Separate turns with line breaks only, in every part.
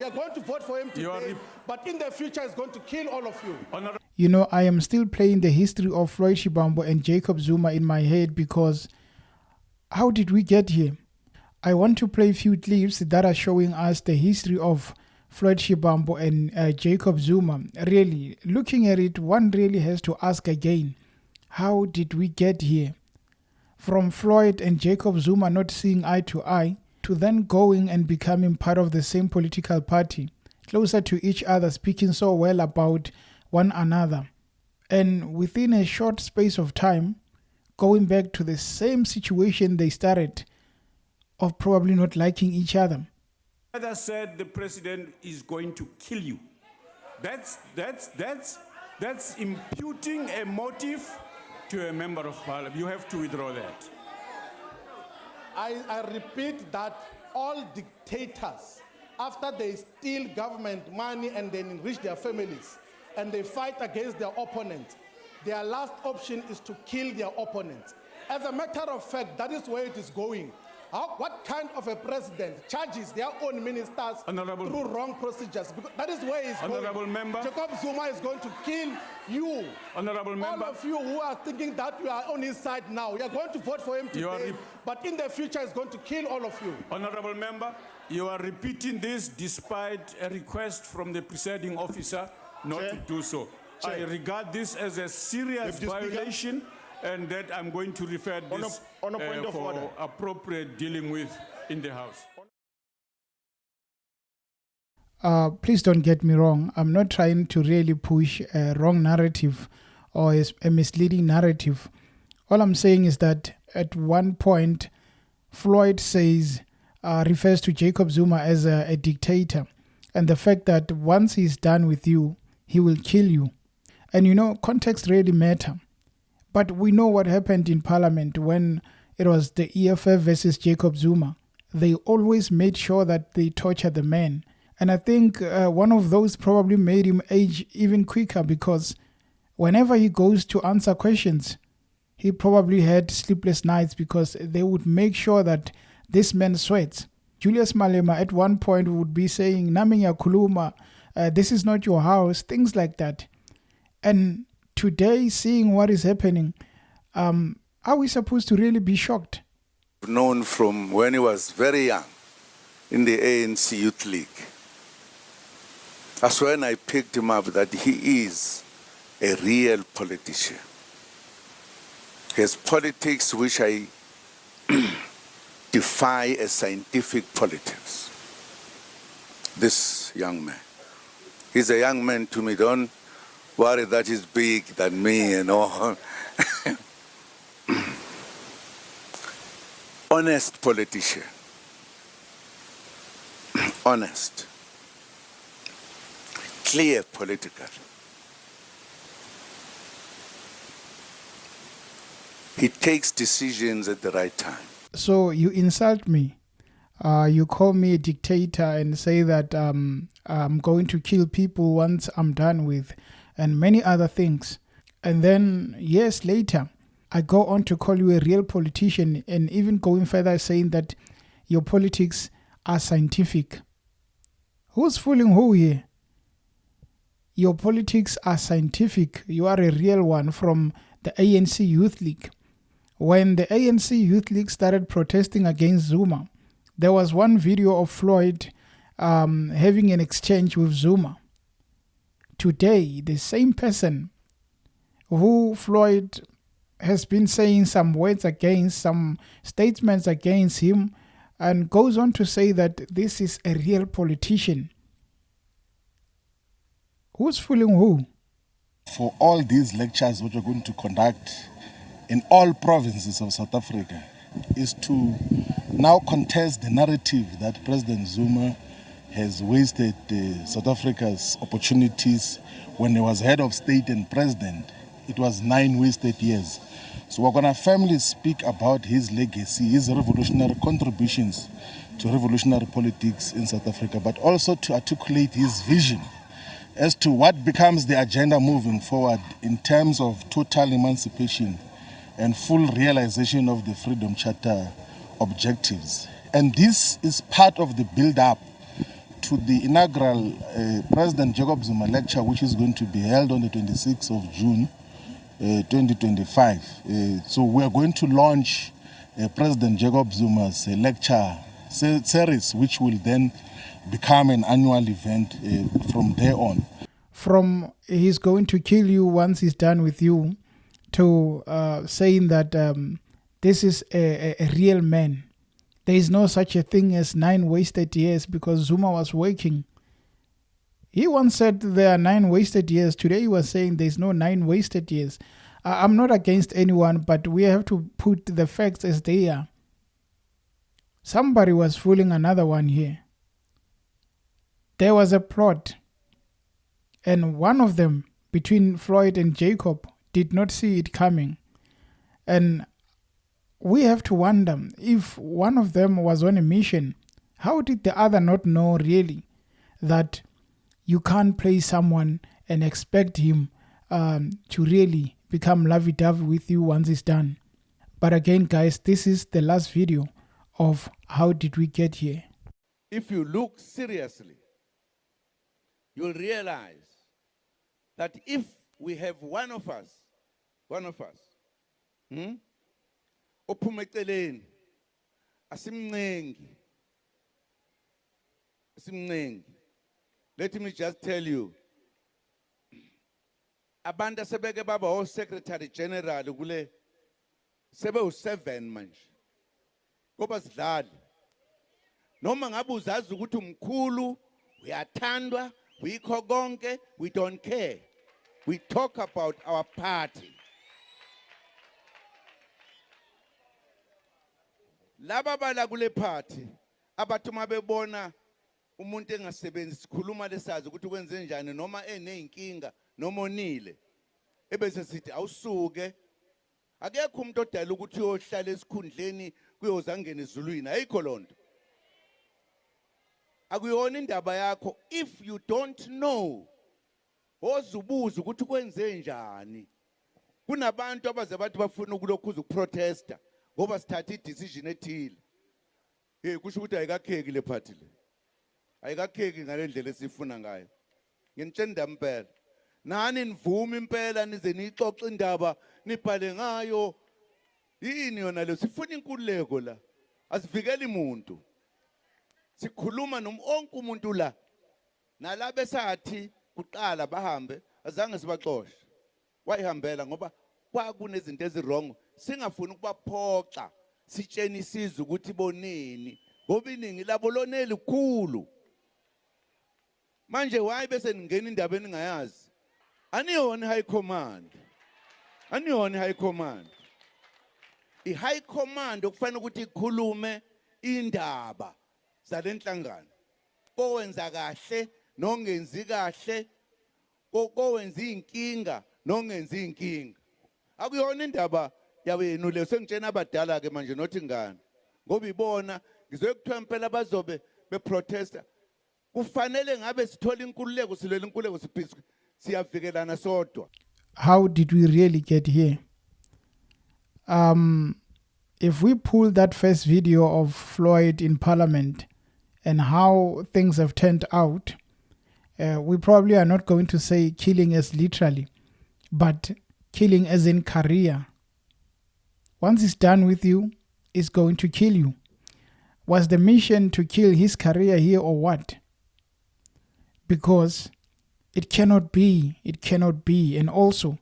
We are going to vote for him today, but in the future he's going to kill all of you.
You know, I am still playing the history of Floyd Shivambu and Jacob Zuma in my head because how did we get here? I want to play a few clips that are showing us the history of Floyd Shivambu and Jacob Zuma. Really, looking at it, one really has to ask again, how did we get here? From Floyd and Jacob Zuma not seeing eye to eye, to then going and becoming part of the same political party, closer to each other, speaking so well about one another. And within a short space of time, going back to the same situation they started, of probably not liking each other.
Father said the president is going to kill you. That's imputing a motive to a member of parliament. You have to withdraw that.
I repeat that all dictators, after they steal government money and then enrich their families, and they fight against their opponents, their last option is to kill their opponents. As a matter of fact, that is where it is going. What kind of a president charges their own ministers through wrong procedures? Because that is where it's going.
Member.
Jacob Zuma is going to kill you.
Honorable member.
All of you who are thinking that you are on his side now, you are going to vote for him today, but in the future he's going to kill all of you.
Honorable member, you are repeating this despite a request from the presiding officer not to do so. I regard this as a serious violation, and that I'm going to refer this
on a point of order.
Appropriate dealing with in the House.
Please don't get me wrong. I'm not trying to really push a wrong narrative or a misleading narrative. All I'm saying is that at one point, Floyd refers to Jacob Zuma as a dictator, and the fact that once he's done with you, he will kill you. And you know, context really matter. But we know what happened in Parliament when it was the EFF versus Jacob Zuma. They always made sure that they tortured the man. And I think one of those probably made him age even quicker, because whenever he goes to answer questions, he probably had sleepless nights because they would make sure that this man sweats. Julius Malema at one point would be saying, Naminya Kuluma, this is not your house, things like that. And today, seeing what is happening, are we supposed to really be shocked?
Known from when he was very young in the ANC Youth League. That's when I picked him up that he is a real politician. He has politics which I defy as scientific politics. This young man. He's a young man to me, don't worry that he's big than me and all. Honest politician. Honest. Clear political. He takes decisions at the right time.
So you insult me. You call me a dictator and say that I'm going to kill people once I'm done with, and many other things. And then years later, I go on to call you a real politician, and even going further saying that your politics are scientific. Who's fooling who here? Your politics are scientific. You are a real one from the ANC Youth League. When the ANC Youth League started protesting against Zuma, there was one video of Floyd having an exchange with Zuma. Today, the same person who Floyd has been saying some words against, some statements against him, and goes on to say that this is a real politician. Who's fooling who?
For all these lectures which we're going to conduct in all provinces of South Africa is to now contest the narrative that President Zuma has wasted South Africa's opportunities when he was head of state and president. It was 9 wasted years. So we're going to firmly speak about his legacy, his revolutionary contributions to revolutionary politics in South Africa, but also to articulate his vision as to what becomes the agenda moving forward in terms of total emancipation and full realization of the Freedom Charter objectives. And this is part of the build-up to the inaugural President Jacob Zuma lecture, which is going to be held on the 26th of June 2025. So we are going to launch President Jacob Zuma's lecture series, which will then become an annual event from there on.
From he's going to kill you once he's done with you, to saying that this is a real man. There is no such a thing as 9 wasted years because Zuma was working. He once said there are 9 wasted years. Today he was saying there's no 9 wasted years. I'm not against anyone, but we have to put the facts as they are. Somebody was fooling another one here. There was a plot, and one of them, between Floyd and Jacob, did not see it coming. And we have to wonder, if one of them was on a mission, how did the other not know really that you can't play someone and expect him to really become lovey-dovey with you once it's done? But again, guys, this is the last video of how did we get here.
If you look seriously, you'll realize that if we have one of us, ophume eceleni asimncengi. Let me just tell you, abantu asebeke baba o secretary general kule sebe u7 manje ngoba sidlali noma ngabe uzazi ukuthi umkhulu uyathandwa uyikho konke, we don't care. We talk about our party. Laba bala kule party abathi mabebona umuntu engasebenzi sikhuluma lesazi ukuthi kwenze njani noma eneyinkinga noma onile ebese sithi awusuke. Akekho umuntu odala ukuthi uyohlala esikhundleni kuyozangena ezulwini, ayikho lonto. Akuyona indaba yakho. If you don't know, ozubuza ukuthi kwenze njani. Kunabantu abaze bathi bafuna ukulokhuza ukuprotesta ngoba sithatha idecision ethile. Kusho ukuthi ayikakheki le party le. Ayikakheki ngalendlela esifuna ngayo. Nginitshela impela. Nani nivuma impela nize nixoxe indaba nibhale ngayo. Yini yona le sifuna inkululeko la. Asivikeli umuntu. Sikhuluma nomonke umuntu la. Nalabo esathi kuqala bahambe azange sibaxoshe. Wayihambela ngoba kwakunezinto ezirong. Singafuni ukubaphoxa. Sitsheni isizwe ukuthi bonini. Ngoba iningi labo loneli kukhulu. Manje wayi bese ningena indaba eningayazi. Aniyona high command. Aniyona high command. I-high command okufanele ukuthi ikhulume indaba zalenhlangano. Kowenza kahle nongenzi kahle. Kowenza inkinga nongenzi inkinga. Akuyona indaba yawenu le sengitshena abadala ke manje nothi ngani. Ngoba ibona ngizoyekuthiwa impela bazobe beprotesta. Kufanele ngabe sithola inkululeko silwela inkululeko siyavikelana sodwa.
How did we really get here? If we pull that first video of Floyd in Parliament and how things have turned out, we probably are not going to say killing as literally, but killing as in career. Once it's done with you, it's going to kill you. Was the mission to kill his career here or what? Because it cannot be, and also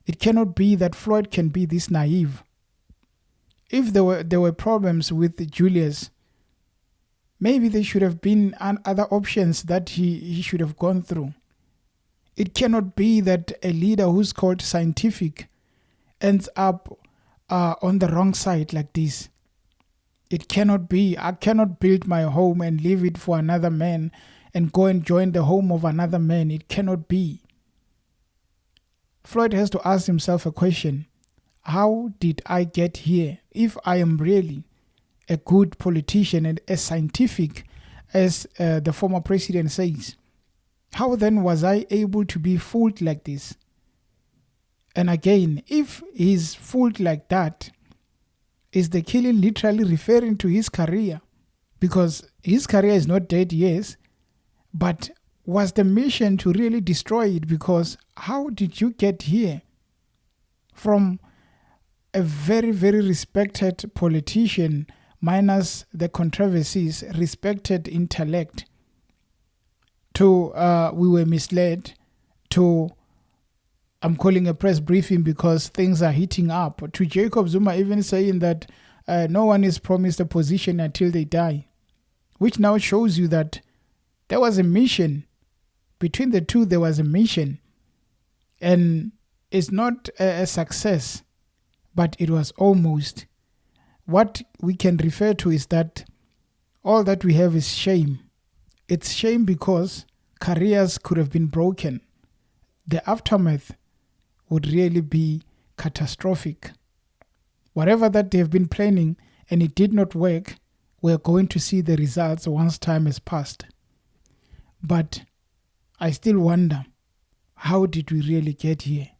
it cannot be that Floyd can be this naive. If there were problems with Julius, maybe there should have been other options that he should have gone through. It cannot be that a leader who's called scientific ends up on the wrong side like this. It cannot be. I cannot build my home and leave it for another man and go and join the home of another man. It cannot be. Floyd has to ask himself a question. How did I get here? If I am really a good politician and as scientific as the former president says, how then was I able to be fooled like this? And again, if he's fooled like that, is the killing literally referring to his career? Because his career is not dead, yes, But was the mission to really destroy it? Because how did you get here from a very, very respected politician, minus the controversies, respected intellect, to we were misled, to I'm calling a press briefing because things are heating up, to Jacob Zuma even saying that no one is promised a position until they die, which now shows you that there was a mission. Between the two, there was a mission. And it's not a success, but it was almost. What we can refer to is that all that we have is shame. It's shame because careers could have been broken. The aftermath would really be catastrophic. Whatever that they have been planning and it did not work, we're going to see the results once time has passed. But I still wonder, how did we really get here?